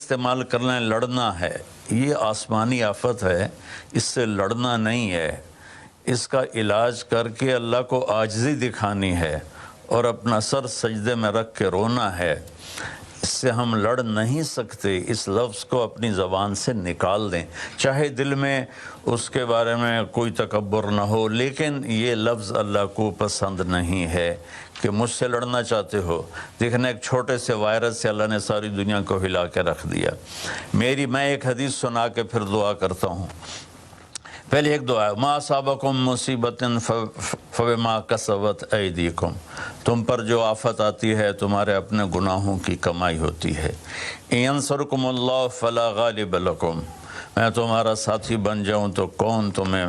استعمال کرنا ہے لڑنا ہے، یہ آسمانی آفت ہے، اس سے لڑنا نہیں ہے، اس کا علاج کر کے اللہ کو عاجزی دکھانی ہے اور اپنا سر سجدے میں رکھ کے رونا ہے۔ اس سے ہم لڑ نہیں سکتے، اس لفظ کو اپنی زبان سے نکال دیں، چاہے دل میں اس کے بارے میں کوئی تکبر نہ ہو، لیکن یہ لفظ اللہ کو پسند نہیں ہے کہ مجھ سے لڑنا چاہتے ہو۔ دیکھنا ایک چھوٹے سے وائرس سے اللہ نے ساری دنیا کو ہلا کے رکھ دیا۔ میں ایک حدیث سنا کے پھر دعا کرتا ہوں۔ پہلے ایک دعا ہے، ما اصابکم مصیبت فبما کسبت ایدیکم، تم پر جو آفت آتی ہے تمہارے اپنے گناہوں کی کمائی ہوتی ہے۔ ان ینصرکم اللہ فلا غالب لکم، میں تمہارا ساتھی بن جاؤں تو کون تمہیں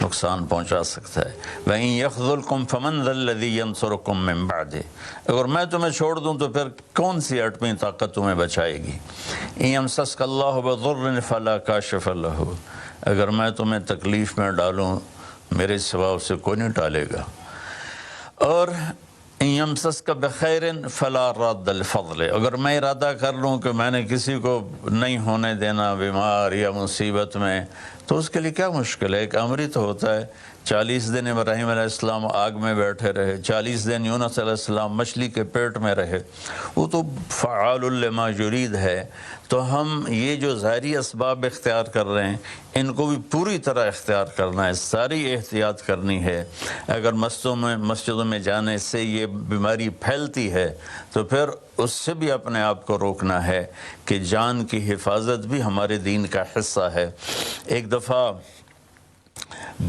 نقصان پہنچا سکتا ہے۔ وَإِن يَخْذُلْكُمْ فَمَنْ ذَا الَّذِي يَنْصُرُكُمْ مِنْ بَعْدِهِ، اگر میں تمہیں چھوڑ دوں تو پھر کون سی ایٹمی طاقت تمہیں بچائے گی۔ إِن يَمْسَسْكَ اللَّهُ بِضُرٍّ فَلَا كَاشِفَ لَهُ، اگر میں تمہیں تکلیف میں ڈالوں میرے سوا اسے کوئی نہیں ٹالے گا۔ اور إِن يَمْسَسْكَ بِخَيْرٍ فَلَا رَادَّ لِفَضْلِهِ، اگر میں ارادہ کر لوں کہ میں نے کسی کو نہیں ہونے دینا بیمار یا مصیبت میں، تو اس کے لیے کیا مشکل ہے؟ ایک امر ہی تو ہوتا ہے۔ 40 دن ابراہیم علیہ السلام آگ میں بیٹھے رہے، 40 دن یونس علیہ السلام مچھلی کے پیٹ میں رہے، وہ تو فعال لما یرید ہے۔ تو ہم یہ جو ظاہری اسباب اختیار کر رہے ہیں ان کو بھی پوری طرح اختیار کرنا ہے، ساری احتیاط کرنی ہے۔ اگر مسجدوں میں جانے سے یہ بیماری پھیلتی ہے تو پھر اس سے بھی اپنے آپ کو روکنا ہے کہ جان کی حفاظت بھی ہمارے دین کا حصہ ہے۔ ایک دفعہ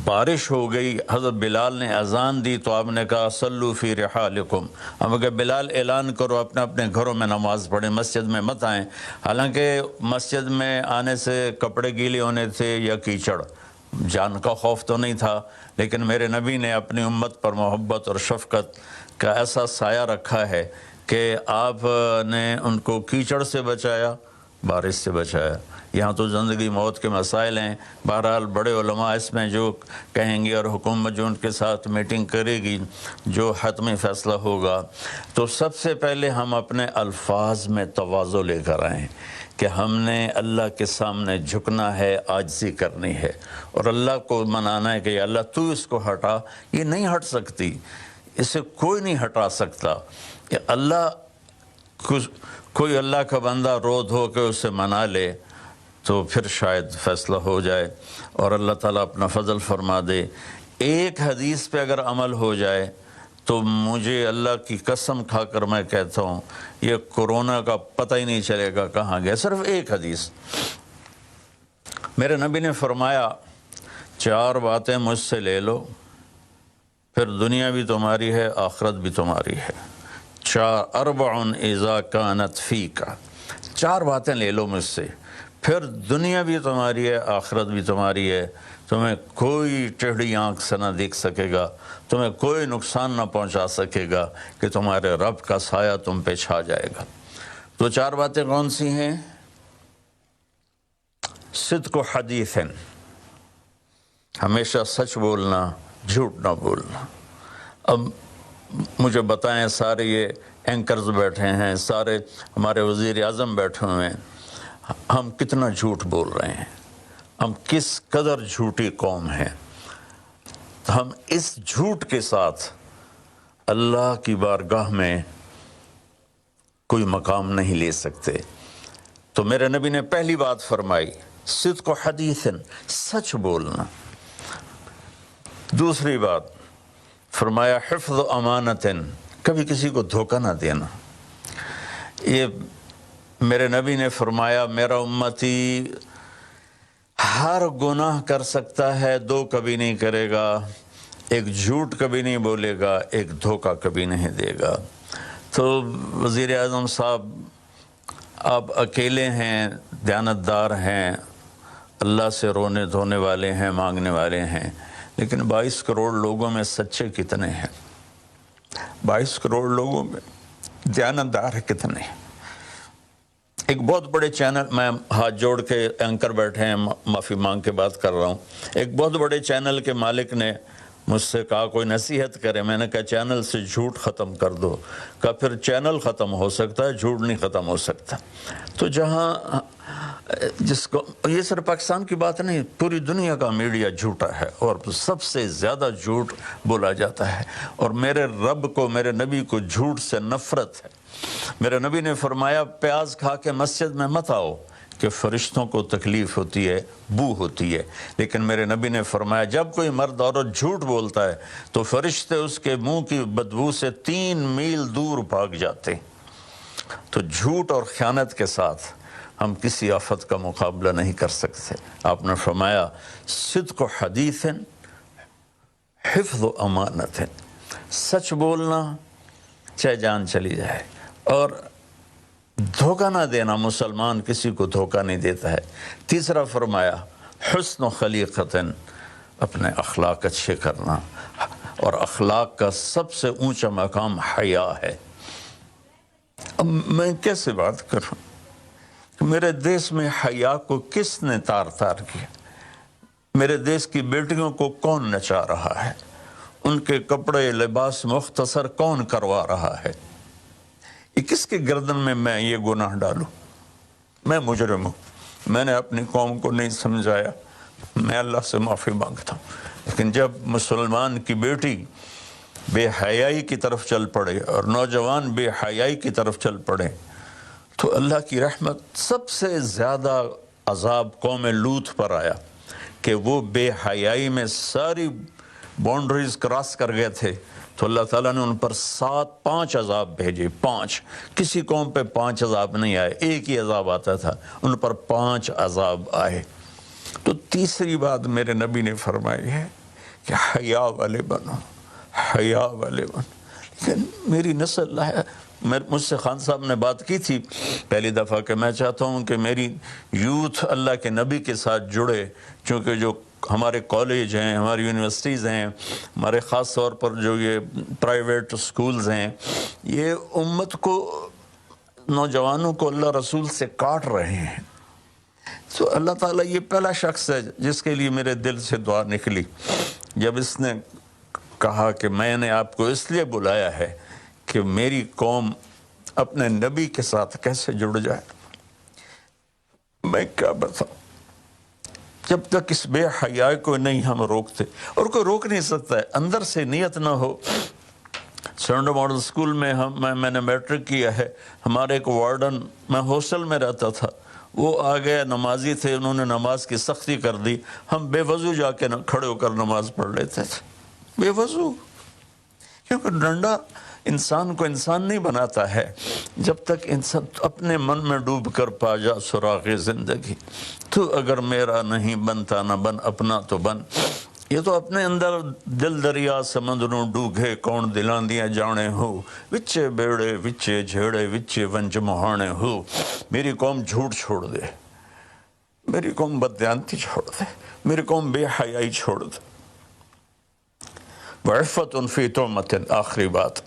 بارش ہو گئی، حضرت بلال نے اذان دی تو آپ نے کہا صلو فی رحالکم، ہم کہ بلال اعلان کرو اپنے اپنے گھروں میں نماز پڑھیں، مسجد میں مت آئیں۔ حالانکہ مسجد میں آنے سے کپڑے گیلے ہونے تھے یا کیچڑ، جان کا خوف تو نہیں تھا، لیکن میرے نبی نے اپنی امت پر محبت اور شفقت کا ایسا سایہ رکھا ہے کہ آپ نے ان کو کیچڑ سے بچایا، بارش سے بچایا۔ یہاں تو زندگی موت کے مسائل ہیں، بہرحال بڑے علماء اس میں جو کہیں گے اور حکومت جو ان کے ساتھ میٹنگ کرے گی، جو حتمی فیصلہ ہوگا، تو سب سے پہلے ہم اپنے الفاظ میں تواضع لے کر آئیں کہ ہم نے اللہ کے سامنے جھکنا ہے، عاجزی کرنی ہے اور اللہ کو منانا ہے کہ یا اللہ تو اس کو ہٹا، یہ نہیں ہٹ سکتی، اسے کوئی نہیں ہٹا سکتا۔ کہ اللہ کوئی اللہ کا بندہ رو دھو کے اسے منا لے تو پھر شاید فیصلہ ہو جائے اور اللہ تعالیٰ اپنا فضل فرما دے۔ ایک حدیث پہ اگر عمل ہو جائے تو مجھے اللہ کی قسم کھا کر میں کہتا ہوں یہ کورونا کا پتہ ہی نہیں چلے گا کہاں گیا۔ صرف ایک حدیث، میرے نبی نے فرمایا 4 باتیں مجھ سے لے لو پھر دنیا بھی تمہاری ہے آخرت بھی تمہاری ہے۔ 4 اذا کانت فیک، 4 باتیں لے لو مجھ سے پھر دنیا بھی تمہاری ہے آخرت بھی تمہاری ہے، تمہیں کوئی ٹیڑھی آنکھ سے نہ دیکھ سکے گا، تمہیں کوئی نقصان نہ پہنچا سکے گا کہ تمہارے رب کا سایہ تم پہ چھا جائے گا۔ تو 4 باتیں کون سی ہیں؟ صدق حدیث، ہمیشہ سچ بولنا، جھوٹ نہ بولنا۔ اب مجھے بتائیں، سارے یہ اینکرز بیٹھے ہیں، سارے ہمارے وزیر اعظم بیٹھے ہوئے ہیں، ہم کتنا جھوٹ بول رہے ہیں، ہم کس قدر جھوٹی قوم ہیں۔ ہم اس جھوٹ کے ساتھ اللہ کی بارگاہ میں کوئی مقام نہیں لے سکتے۔ تو میرے نبی نے پہلی بات فرمائی صدق حدیث، سچ بولنا۔ دوسری بات فرمایا حفظ امانت، کبھی کسی کو دھوکہ نہ دینا۔ یہ میرے نبی نے فرمایا میرا امتی ہر گناہ کر سکتا ہے، 2 کبھی نہیں کرے گا، ایک جھوٹ کبھی نہیں بولے گا، ایک دھوکہ کبھی نہیں دے گا۔ تو وزیر اعظم صاحب آپ اکیلے ہیں، دیانتدار ہیں، اللہ سے رونے دھونے والے ہیں، مانگنے والے ہیں، لیکن 22 کروڑ لوگوں میں سچے کتنے ہیں؟ 22 کروڑ لوگوں میں دیانتدار کتنے ہیں؟ ایک بہت بڑے چینل، میں ہاتھ جوڑ کے اینکر بیٹھے ہیں، معافی مانگ کے بات کر رہا ہوں، ایک بہت بڑے چینل کے مالک نے مجھ سے کہا کوئی نصیحت کرے، میں نے کہا چینل سے جھوٹ ختم کر دو۔ کہا پھر چینل ختم ہو سکتا ہے، جھوٹ نہیں ختم ہو سکتا۔ تو جہاں جس کو، یہ صرف پاکستان کی بات نہیں، پوری دنیا کا میڈیا جھوٹا ہے اور سب سے زیادہ جھوٹ بولا جاتا ہے، اور میرے رب کو، میرے نبی کو جھوٹ سے نفرت ہے۔ میرے نبی نے فرمایا پیاز کھا کے مسجد میں مت آؤ کہ فرشتوں کو تکلیف ہوتی ہے، بو ہوتی ہے، لیکن میرے نبی نے فرمایا جب کوئی مرد عورت جھوٹ بولتا ہے تو فرشتے اس کے منہ کی بدبو سے 3 میل دور بھاگ جاتے۔ تو جھوٹ اور خیانت کے ساتھ ہم کسی آفت کا مقابلہ نہیں کر سکتے۔ آپ نے فرمایا صدق و حدیث حفظ و امانت، سچ بولنا چاہے جان چلی جائے، اور دھوکہ نہ دینا۔ مسلمان کسی کو دھوکہ نہیں دیتا ہے۔ تیسرا فرمایا حسن و خلیقت، اپنے اخلاق اچھے کرنا، اور اخلاق کا سب سے اونچا مقام حیا ہے۔ اب میں کیسے بات کروں؟ میرے دیس میں حیا کو کس نے تار تار کیا؟ میرے دیس کی بیٹیوں کو کون نچا رہا ہے؟ ان کے کپڑے لباس مختصر کون کروا رہا ہے؟ یہ کس کے گردن میں یہ گناہ ڈالوں؟ میں مجرم ہوں، میں نے اپنی قوم کو نہیں سمجھایا، میں اللہ سے معافی مانگتا ہوں۔ لیکن جب مسلمان کی بیٹی بے حیائی کی طرف چل پڑے اور نوجوان بے حیائی کی طرف چل پڑے تو اللہ کی رحمت، سب سے زیادہ عذاب قوم لوط پر آیا کہ وہ بے حیائی میں ساری باؤنڈریز کراس کر گئے تھے، تو اللہ تعالیٰ نے ان پر 5 عذاب بھیجے۔ 5، کسی قوم پہ 5 عذاب نہیں آئے، ایک ہی عذاب آتا تھا، ان پر 5 عذاب آئے۔ تو تیسری بات میرے نبی نے فرمائی ہے کہ حیا والے بنو، حیا والے بنو۔ لیکن میری نسل ہے، مجھ سے خان صاحب نے بات کی تھی پہلی دفعہ کہ میں چاہتا ہوں کہ میری یوتھ اللہ کے نبی کے ساتھ جڑے، چونکہ جو ہمارے کالج ہیں، ہماری یونیورسٹیز ہیں، ہمارے خاص طور پر جو یہ پرائیویٹ سکولز ہیں، یہ امت کو، نوجوانوں کو اللہ رسول سے کاٹ رہے ہیں۔ تو اللہ تعالیٰ یہ پہلا شخص ہے جس کے لیے میرے دل سے دعا نکلی جب اس نے کہا کہ میں نے آپ کو اس لیے بلایا ہے کہ میری قوم اپنے نبی کے ساتھ کیسے جڑ جائے۔ میں کیا بتاؤں، جب تک اس بے حیائی کو نہیں ہم روکتے، اور کوئی روک نہیں سکتا ہے، اندر سے نیت نہ ہو۔ سرنڈر ماڈل سکول میں میں نے میٹرک کیا ہے، ہمارے ایک وارڈن، میں ہاسٹل میں رہتا تھا، وہ آ گئے، نمازی تھے، انہوں نے نماز کی سختی کر دی، ہم بے وضو جا کے کھڑے ہو کر نماز پڑھ لیتے تھے، بے وضو۔ کیونکہ ڈنڈا انسان کو انسان نہیں بناتا ہے جب تک انسان اپنے من میں ڈوب کر پا جا سراغ زندگی۔ تو اگر میرا نہیں بنتا نہ بن، اپنا تو بن۔ یہ تو اپنے اندر دل دریا سمندروں ڈوگے کون دلان دیا جانے ہو، وچے بیڑے وچے جھیڑے وچے ونج مہانے ہو۔ میری قوم جھوٹ چھوڑ دے، میری قوم بددیانتی چھوڑ دے، میری قوم بے حیائی چھوڑ دے۔ وعفت فی طعمت، آخری بات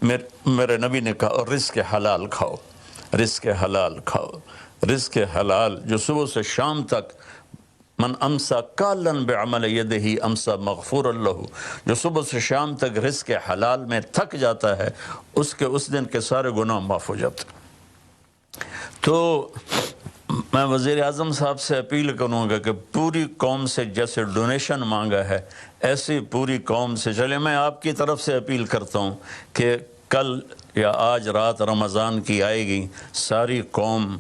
میرے نبی نے کہا رزق حلال کھاؤ، رزق حلال کھاؤ، رزق حلال جو صبح سے شام تک، من امسا کالن بعمل یدہ امسا مغفور اللہ، جو صبح سے شام تک رزق حلال میں تھک جاتا ہے اس دن کے سارے گناہ معاف ہو جاتے۔ تو میں وزیر اعظم صاحب سے اپیل کروں گا کہ پوری قوم سے جیسے ڈونیشن مانگا ہے ایسی پوری قوم سے چلے۔ میں آپ کی طرف سے اپیل کرتا ہوں کہ کل یا آج رات رمضان کی آئے گی، ساری قوم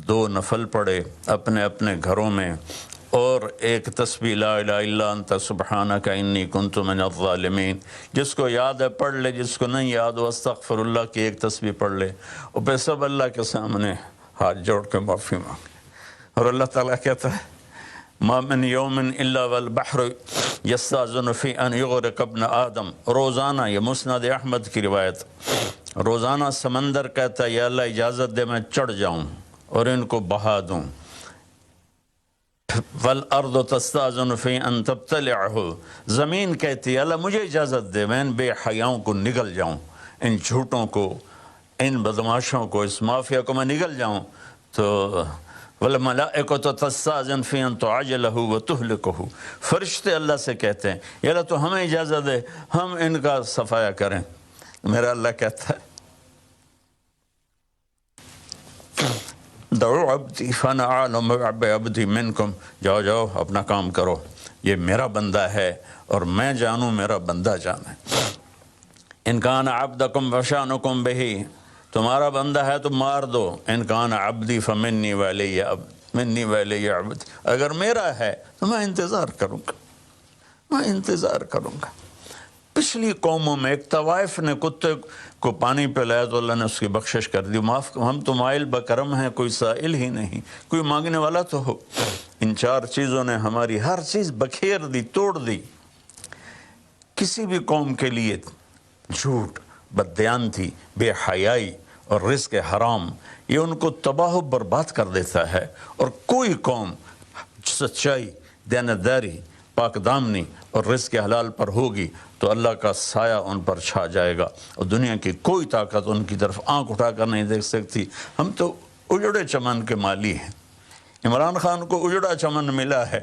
2 نفل پڑھے اپنے اپنے گھروں میں، اور ایک تسبیح لا الہ الا انت سبحانک انی کنت من الظالمین، جس کو یاد ہے پڑھ لے، جس کو نہیں یاد ہو استغفر اللہ کی ایک تسبیح پڑھ لے، اور پھر سب اللہ کے سامنے ہاتھ جوڑ کے معافی مانگے۔ اور اللہ تعالیٰ کہتا ہے ما من یوم الا والبحر یستاذن فی ان یغرق ابن آدم، روزانہ، یہ مسند احمد کی روایت، روزانہ سمندر کہتا ہے یا اللہ اجازت دے میں چڑھ جاؤں اور ان کو بہا دوں۔ والارض تستاذن فی ان تبتلعہ، زمین کہتی ہے اللہ مجھے اجازت دے میں ان بے حیاؤں کو نگل جاؤں، ان جھوٹوں کو، ان بدماشوں کو، اس مافیا کو میں نگل جاؤں۔ تو والملائکۃ تستأذن فی ان تعجلہ وتہلکہ، فرشتے اللہ سے کہتے ہیں یا اللہ تو ہمیں اجازت دے ہم ان کا صفایا کریں. میرا اللہ کہتا ہے دعو عبدی فانا اعلم بعبدی منکم، جاؤ جاؤ اپنا کام کرو، یہ میرا بندہ ہے اور میں جانوں میرا بندہ جانے. ان کان عبدکم فشانکم بہ، تمہارا بندہ ہے تو مار دو. ان کان عبدی فمنی ولی منی ولی عبد، اگر میرا ہے تو میں انتظار کروں گا، میں انتظار کروں گا. پچھلی قوموں میں ایک طوائف نے کتے کو پانی پلایا تو اللہ نے اس کی بخشش کر دی، معاف. ہم تو مائل بکرم ہیں، کوئی سائل ہی نہیں، کوئی مانگنے والا تو ہو. ان چار چیزوں نے ہماری ہر چیز بکھیر دی، توڑ دی. کسی بھی قوم کے لیے جھوٹ، بددیانتی، بے حیائی اور رزق حرام یہ ان کو تباہ و برباد کر دیتا ہے. اور کوئی قوم سچائی، دیانتداری، پاک دامنی اور رزق حلال پر ہوگی تو اللہ کا سایہ ان پر چھا جائے گا اور دنیا کی کوئی طاقت ان کی طرف آنکھ اٹھا کر نہیں دیکھ سکتی. ہم تو اجڑے چمن کے مالی ہیں. عمران خان کو اجڑا چمن ملا ہے،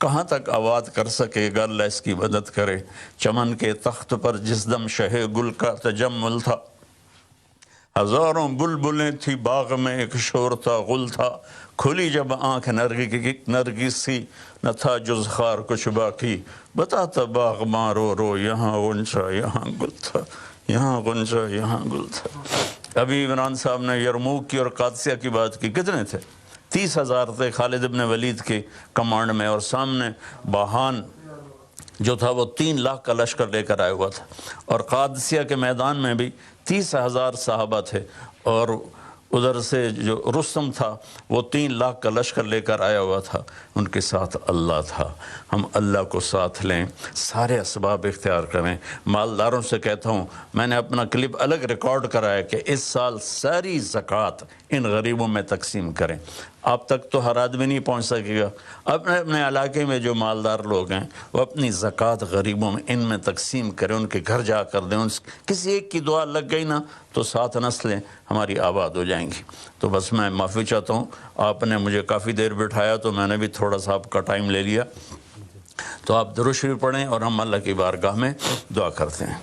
کہاں تک آباد کر سکے گا، اللہ اس کی مدد کرے. چمن کے تخت پر جس دم شہ گل کا تجمل تھا، ہزاروں بلبلیں تھی باغ میں، ایک شور تھا، غل تھا. کھلی جب آنکھ نرگس سی، نہ تھا جز خار کچھ باقی. بتاتا باغ ماں رو رو، یہاں غنچہ یہاں گل تھا، یہاں غنچہ یہاں گل تھا. ابھی عمران صاحب نے یرموک کی اور قادسیہ کی بات کی. کتنے تھے؟ 30,000 تھے خالد ابن ولید کے کمانڈ میں، اور سامنے باہان جو تھا وہ 3 لاکھ کا لشکر لے کر آیا ہوا تھا. اور قادسیہ کے میدان میں بھی 30,000 صحابہ تھے، اور ادھر سے جو رستم تھا وہ 3 لاکھ کا لشکر لے کر آیا ہوا تھا. ان کے ساتھ اللہ تھا. ہم اللہ کو ساتھ لیں، سارے اسباب اختیار کریں. مالداروں سے کہتا ہوں، میں نے اپنا کلپ الگ ریکارڈ کرا ہے کہ اس سال ساری زکوٰۃ ان غریبوں میں تقسیم کریں. آپ تک تو ہر آدمی نہیں پہنچ سکے گا. اپنے اپنے علاقے میں جو مالدار لوگ ہیں وہ اپنی زکوٰۃ غریبوں میں ان میں تقسیم کریں، ان کے گھر جا کر دیں. کسی ایک کی دعا لگ گئی نا تو 7 نسلیں ہماری آباد ہو جائیں گی. تو بس میں معافی چاہتا ہوں، آپ نے مجھے کافی دیر بٹھایا تو میں نے بھی تھوڑا سا آپ کا ٹائم لے لیا. تو آپ درود شریف پڑھیں اور ہم اللہ کی بارگاہ میں دعا کرتے ہیں.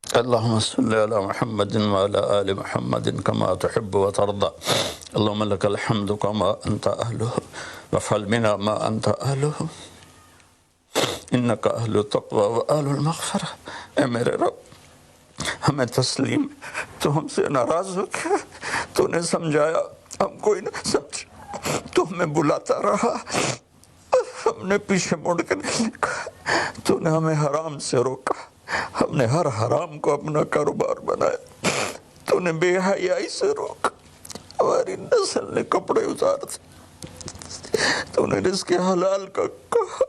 اللهم صل على محمد وعلى آل محمد كما تحب وترضى. اللهم لك الحمد كما أنت أهله وافعل بنا ما أنت أهله إنك أهل التقوى وأهل المغفرة. اے میرے رب، ہمیں تسلیم، تو ہم سے ناراض ہو گیا، تو نے سمجھایا ہم کوئی نہ سمجھا، تو ہمیں بلاتا رہا، ہم نے پیچھے مڑ کر دیکھا، تو نے ہمیں حرام سے روکا، ہم نے ہر حرام کو اپنا کاروبار بنایا، تو نے بے حیائی سے روکا، ہماری نسل نے کپڑے اتار دیے، تو نے رزق حلال کا کہا،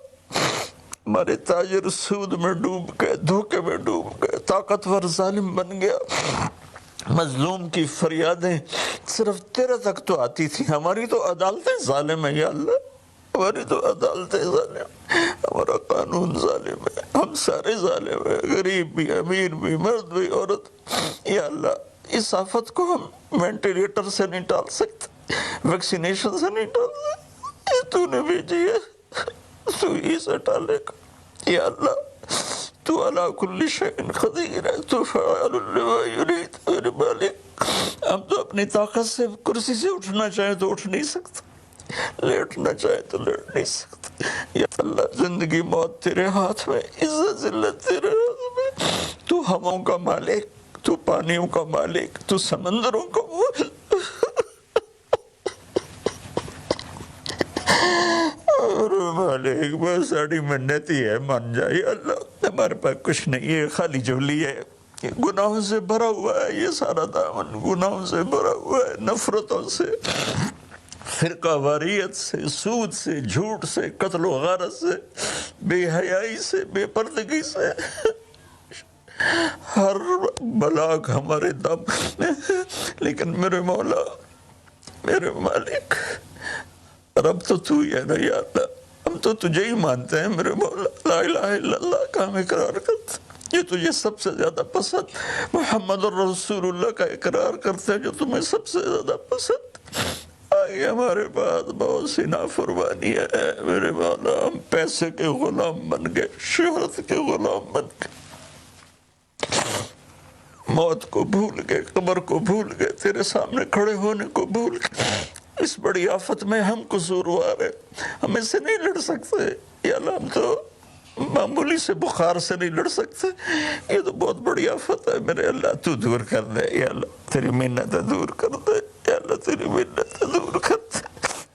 ہمارے تاجر سود میں ڈوب گئے، دھوکے میں ڈوب گئے، طاقتور ظالم بن گیا. مظلوم کی فریادیں صرف تیرے تک تو آتی تھی، ہماری تو عدالتیں ظالم ہیں یا اللہ، ہماری تو عدالتیں ظالم، ہمارا قانون ظالم ہے، ہم سارے ظالم ہیں، غریب بھی، امیر بھی، مرد بھی، عورت. یا اللہ اس آفت کو ہم وینٹیلیٹر سے نہیں ٹال سکتے، ویکسینیشن سے نہیں ٹال سکتے، یہ تو نے بھیجی ہے، تو ہی سے ٹالے گا. یا اللہ تو علی کل شیء قدیر ہے، تو فعال لما یرید. میرے مالک، ہم تو اپنی طاقت سے کرسی سے اٹھنا چاہیں تو اٹھ نہیں سکتے، لیٹنا چاہیں تو لیٹ نہیں سکتے. یا اللہ زندگی موت تیرے ہاتھ میں، عزت ذلت تیرے ہاتھ میں. تو ہواؤں کا مالک، تو پانیوں کا مالک، تو سمندروں کا مالک. اور مالک بس ساڑی منتی ہے، مان جائے اللہ، ہمارے پاس کچھ نہیں ہے، خالی جھولی ہے، گناہوں سے بھرا ہوا ہے، یہ سارا دامن گناہوں سے بھرا ہوا ہے، نفرتوں سے، فرقہ واریت سے، سود سے، جھوٹ سے، قتل و غارت سے، بے حیائی سے، بے پردگی سے، ہر بلاک ہمارے دم. لیکن میرے مولا، میرے مالک، رب تو ہی ہے نا یا اللہ، ہم تو تجھے ہی مانتے ہیں میرے مولا. لا الہ الا اللہ کا ہم اقرار کرتے ہیں. یہ تجھے سب سے زیادہ پسند، محمد رسول اللہ کا اقرار کرتے ہیں جو تمہیں سب سے زیادہ پسند۔ آگے ہمارے پاس بہت سی نافرمانی ہے میرے مولا، ہم پیسے کے غلام بن گئے، شہرت کے غلام بن گئے، موت کو بھول گئے، قبر کو بھول گئے، تیرے سامنے کھڑے ہونے کو بھول گئے۔ اس بڑی آفت میں ہم قصوروار ہیں، ہم اس سے نہیں لڑ سکتے یا اللہ، ہم تو معمولی سے بخار سے نہیں لڑ سکتے، یہ تو بہت بڑی آفت ہے میرے اللہ، تو دور کر دے یا اللہ، تیری منتیں دور کر دے یا اللہ، تیری منتیں دور کر دے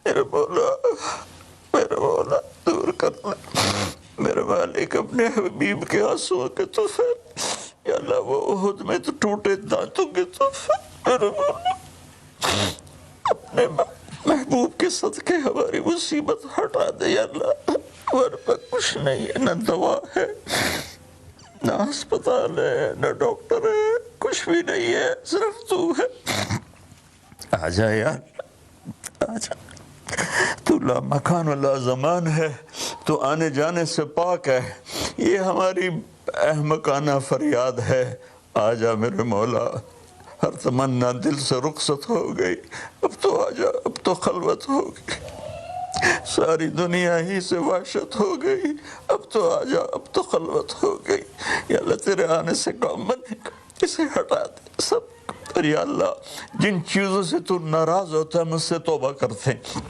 میرے مولا، میرے مولا دور کر دے میرے مالک، اپنے حبیب کے آنسوں کے تحفے یا اللہ، وہ احد میں تو ٹوٹے دانتوں کے تحفے میرے مولا، اپنے محبوب کے صدقے ہماری مصیبت ہٹا دے یا اللہ، ہمارے پاس کچھ نہیں ہے، نہ دوا ہے، نہ ہسپتال ہے، نہ ڈاکٹر ہے، کچھ بھی نہیں ہے، صرف تو ہے۔ آجا یار، آجا، تو لا مکان ولا زمان ہے، تو آنے جانے سے پاک ہے، یہ ہماری احمقانہ فریاد ہے، آجا میرے مولا، ہر تمنا دل سے رخصت ہو گئی، اب تو آجا، اب تو خلوت ہو گئی، ساری دنیا ہی سے وحشت ہو گئی، اب تو آجا، اب تو خلوت ہو گئی یا اللہ، تیرے آنے سے کام بنے گا، اسے ہٹا دے سب۔ اور یا اللہ، جن چیزوں سے تو ناراض ہوتا ہے ہم اس سے توبہ کرتے ہیں،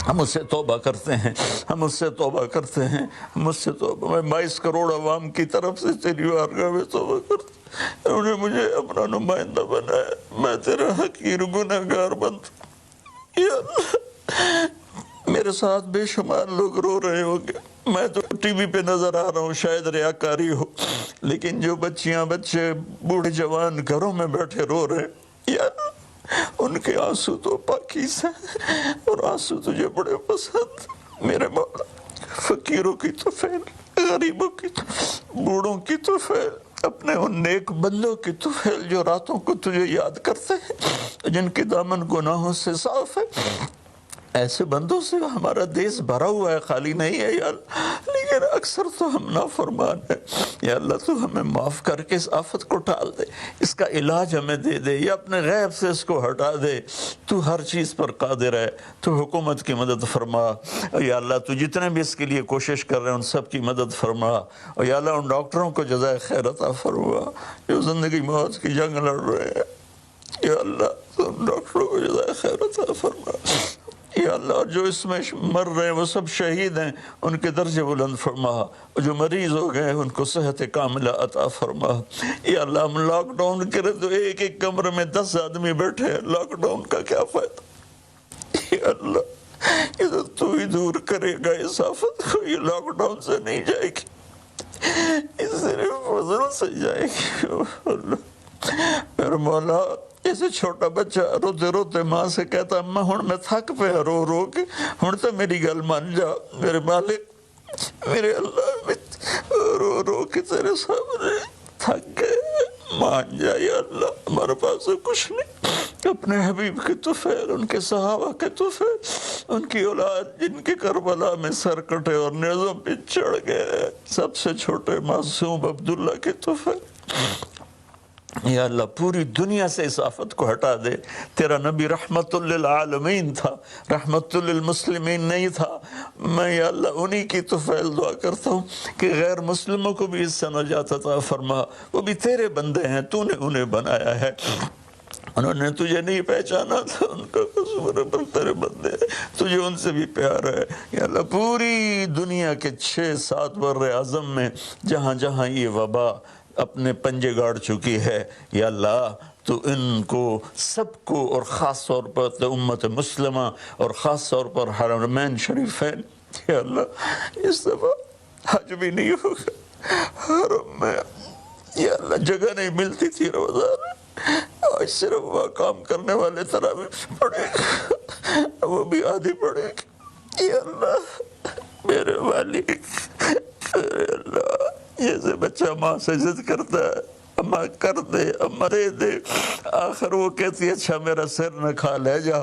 ہم اس سے توبہ کرتے ہیں، ہم اس سے توبہ کرتے ہیں، ہم اس سے توبہ، میں 22 کروڑ عوام کی طرف سے تیری بارگاہ میں توبہ کرتا ہوں، انہوں نے مجھے اپنا نمائندہ بنایا، میں تیرا حقیر گنہگار بنتا یا اللہ، میرے ساتھ بے شمار لوگ رو رہے ہوں گے، میں تو ٹی وی پہ نظر آ رہا ہوں، شاید ریاکاری ہو، لیکن جو بچیاں بچے بوڑھے جوان گھروں میں بیٹھے رو رہے ہیں یا ان کے آنسو تو پاکیزہ ہیں، اور آنسو تجھے بڑے پسند میرے مولا، فقیروں کی تو فیل، غریبوں کی تو، بوڑھوں کی تو فیل، اپنے ان نیک بندوں کی تو فیل جو راتوں کو تجھے یاد کرتے ہیں، جن کے دامن گناہوں سے صاف ہے، ایسے بندوں سے ہمارا دیس بھرا ہوا ہے، خالی نہیں ہے یا اللہ، لیکن اکثر تو ہم نافرمان ہیں یا اللہ، تو ہمیں معاف کر کے اس آفت کو ٹال دے، اس کا علاج ہمیں دے دے یا اپنے غیب سے اس کو ہٹا دے، تو ہر چیز پر قادر ہے، تو حکومت کی مدد فرما یا اللہ، تو جتنے بھی اس کے لیے کوشش کر رہے ہیں ان سب کی مدد فرما، اور یا اللہ ان ڈاکٹروں کو جزائے خیر عطا فرما جو زندگی موت کی جنگ لڑ رہے ہیں یا اللہ، تو ان ڈاکٹروں کو جزائے خیر عطا فرما یا اللہ، اور جو اس میں مر رہے ہیں وہ سب شہید ہیں، ان کے درجے بلند فرما، اور جو مریض ہو گئے ان کو صحت کاملہ عطا فرما یا اللہ، ہم لاک ڈاؤن کریں تو ایک ایک کمرے میں 10 آدمی بیٹھے ہیں، لاک ڈاؤن کا کیا فائدہ یا اللہ، یہ تو ہی دور کرے گا اس آفت کو، یہ لاک ڈاؤن سے نہیں جائے گی، یہ صرف فضل سے جائے گی اللہ میرے مولا۔ جیسے چھوٹا بچہ روتے روتے ماں سے کہتا، اماں ہن میں تھک پہ رو رو کے، ہن تو میری گل مان جا میرے مالک، میرے اللہ، میں رو رو کے تیرے سامنے تھک گئے، مان جا یا اللہ، ہمارے پاس کچھ نہیں، اپنے حبیب کے طفیل، ان کے صحابہ کے طفیل، ان کی اولاد جن کے کربلا میں سر کٹے اور نیزوں پہ چڑھ گئے، سب سے چھوٹے معصوم عبداللہ کے طفیل یا اللہ، پوری دنیا سے اس آفت کو ہٹا دے، تیرا نبی رحمت للعالمین تھا، رحمت للمسلمین نہیں تھا، میں یا اللہ انہی کی طفیل دعا کرتا ہوں کہ غیر مسلموں کو بھی اس سے نجات عطا فرما، وہ بھی تیرے بندے ہیں، تو نے انہیں بنایا ہے، انہوں نے تجھے نہیں پہچانا تھا، ان کا قصور ہے، پر تیرے بندے ہیں، تجھے ان سے بھی پیار ہے یا اللہ، پوری دنیا کے 6-7 بر اعظم میں جہاں جہاں یہ وبا اپنے پنجے گاڑ چکی ہے یا اللہ، تو ان کو سب کو، اور خاص طور پر امت مسلمہ اور خاص طور پر حرمین شریفین یا اللہ، اس دفعہ حج بھی نہیں ہوگا حرم میں یا اللہ، جگہ نہیں ملتی تھی روزانہ، آج صرف وہ کام کرنے والے تراویح پڑھے گا، وہ بھی آدھی پڑھے گا یا اللہ میرے مالک، میرے اللہ، جیسے بچہ ماں سے ضد کرتا ہے، اماں کر دے، اماں دے دے، آخر وہ کہتی ہے اچھا میرا سر نہ کھا لے جا،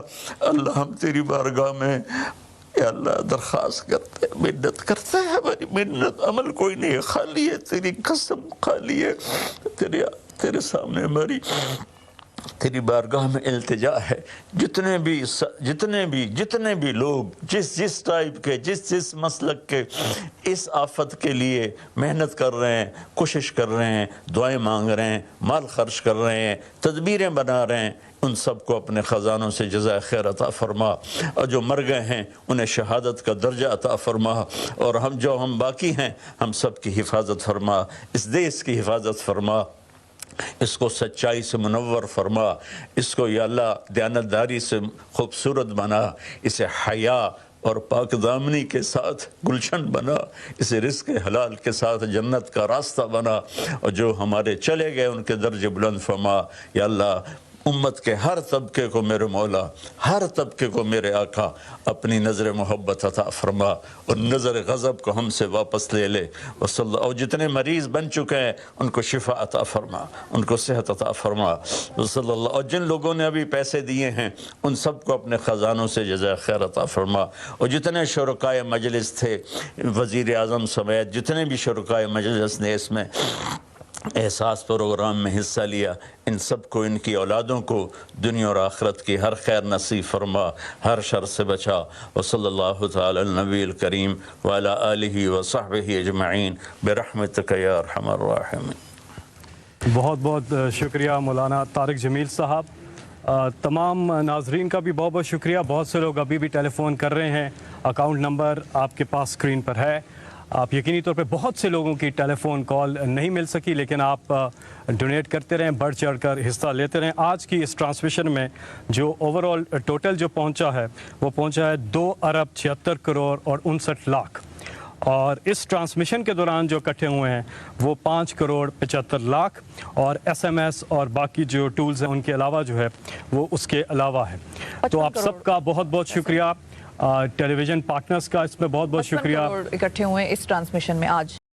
اللہ ہم تیری بارگاہ میں یا اللہ درخواست کرتے ہیں، منت کرتے ہیں، ہماری منت عمل کوئی نہیں ہے، خالی ہے، تیری قسم خالی ہے، تیرے سامنے ہماری تیری بارگاہ میں التجا ہے، جتنے بھی لوگ جس ٹائپ کے جس مسلک کے اس آفت کے لیے محنت کر رہے ہیں، کوشش کر رہے ہیں، دعائیں مانگ رہے ہیں، مال خرچ کر رہے ہیں، تدبیریں بنا رہے ہیں، ان سب کو اپنے خزانوں سے جزائے خیر عطا فرما، اور جو مر گئے ہیں انہیں شہادت کا درجہ عطا فرما، اور ہم باقی ہیں ہم سب کی حفاظت فرما، اس دیس کی حفاظت فرما، اس کو سچائی سے منور فرما، اس کو یا اللہ دیانتداری سے خوبصورت بنا، اسے حیا اور پاک دامنی کے ساتھ گلشن بنا، اسے رزق حلال کے ساتھ جنت کا راستہ بنا، اور جو ہمارے چلے گئے ان کے درجے بلند فرما، یا اللہ امت کے ہر طبقے کو میرے مولا، ہر طبقے کو میرے آقا اپنی نظر محبت عطا فرما، اور نظر غضب کو ہم سے واپس لے لے، اور جتنے مریض بن چکے ہیں ان کو شفا عطا فرما، ان کو صحت عطا فرما، صلی اللہ، اور جن لوگوں نے ابھی پیسے دیے ہیں ان سب کو اپنے خزانوں سے جزائے خیر عطا فرما، اور جتنے شرکائے مجلس تھے وزیر اعظم سمیت جتنے بھی شرکائے مجلس نے اس میں احساس پروگرام میں حصہ لیا، ان سب کو، ان کی اولادوں کو دنیا اور آخرت کی ہر خیر نصیب فرما، ہر شر سے بچا، وصلی اللہ تعالی النبی الکریم وعلی آلہ وصحبہ اجمعین برحمتک یا ارحم الراحمین۔ بہت بہت شکریہ مولانا طارق جمیل صاحب۔ تمام ناظرین کا بھی بہت بہت شکریہ۔ بہت سے لوگ ابھی بھی ٹیلی فون کر رہے ہیں، اکاؤنٹ نمبر آپ کے پاس اسکرین پر ہے۔ آپ یقینی طور پہ بہت سے لوگوں کی ٹیلی فون کال نہیں مل سکی، لیکن آپ ڈونیٹ کرتے رہیں، بڑھ چڑھ کر حصہ لیتے رہیں۔ آج کی اس ٹرانسمیشن میں جو اوور آل ٹوٹل جو پہنچا ہے وہ پہنچا ہے 2,76,59,00,000، اور اس ٹرانسمیشن کے دوران جو اکٹھے ہوئے ہیں وہ 5,75,00,000، اور ایس ایم ایس اور باقی جو ٹولز ہیں ان کے علاوہ جو ہے وہ اس کے علاوہ ہے۔ تو آپ سب کا بہت بہت شکریہ، ٹیلی ویژن پارٹنرز کا اس میں بہت بہت شکریہ۔ 55 کروڑ اکٹھے ہوئے اس ٹرانسمیشن میں آج۔